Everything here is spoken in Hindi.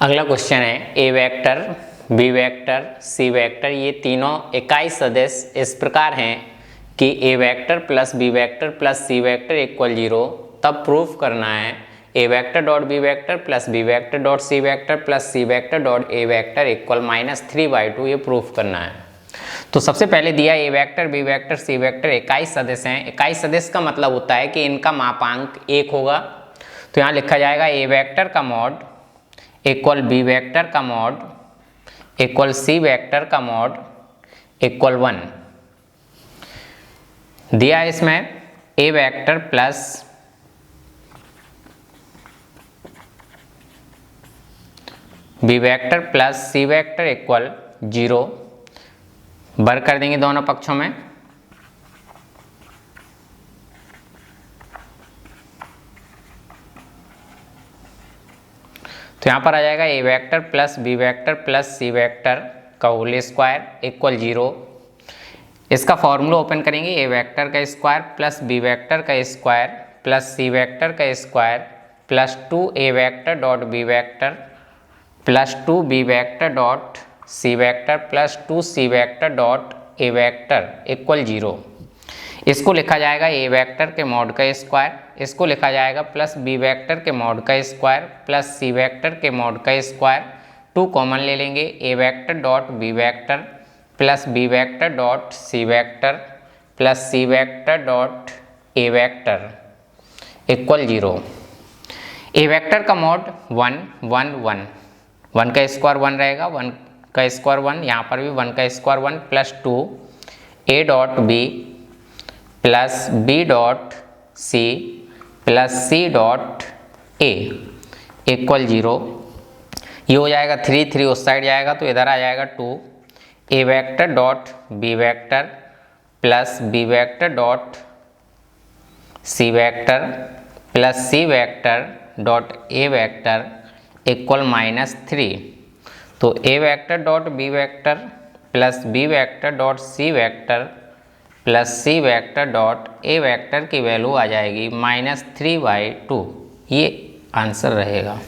अगला क्वेश्चन है a vector, b vector, c vector ये तीनों इकाई सदिश इस प्रकार हैं कि a vector plus b vector plus c vector equal 0। तब प्रूफ करना है a vector dot b vector plus b vector dot c vector plus c vector dot a vector equal -3/2। ये प्रूफ करना है। तो सबसे पहले दिया a vector, b vector, c vector इकाई सदिश हैं। इकाई सदिश का मतलब होता है कि इनका मापांक 1 होगा। तो यहाँ लिखा जाएगा ए वेक्टर का मॉड इक्वल बी वेक्टर का मॉड इक्वल सी वेक्टर का मॉड इक्वल 1। दिया इसमें a vector plus b vector plus c vector equal 0। वर्ग कर देंगे दोनों पक्षों में। तो यहाँ पर आ जाएगा a vector plus b vector plus c vector का होल स्क्वायर इक्वल 0। इसका फॉर्मूला ओपन करेंगे ए वेक्टर का स्क्वायर प्लस बी वेक्टर का स्क्वायर प्लस सी वेक्टर का square plus 2 a vector dot b vector plus 2 b vector dot c vector plus 2 c vector dot a vector equal 0। इसको लिखा जाएगा ए वेक्टर के मॉड का स्क्वायर, इसको लिखा जाएगा प्लस बी वेक्टर के मॉड का स्क्वायर प्लस सी वेक्टर के मॉड का स्क्वायर। 2 कॉमन ले लेंगे a vector dot b vector plus b vector dot c vector plus c vector dot a vector equal 0। A vector का मॉड 1 1 1, 1 का स्क्वायर 1 रहेगा, 1 का स्क्वायर 1, यहाँ पर भी 1 का square 1 plus 2 A dot B plus B dot C plus C dot A equal 0। ये हो जाएगा 3 3 उस साइड जाएगा तो इधर आ जाएगा 2 a vector dot b vector plus b vector dot c vector plus c vector dot a vector equal -3। तो a vector dot b vector plus b vector dot c vector plus c vector dot a vector की वैल्यू आ जाएगी -3/2। ये आंसर रहेगा।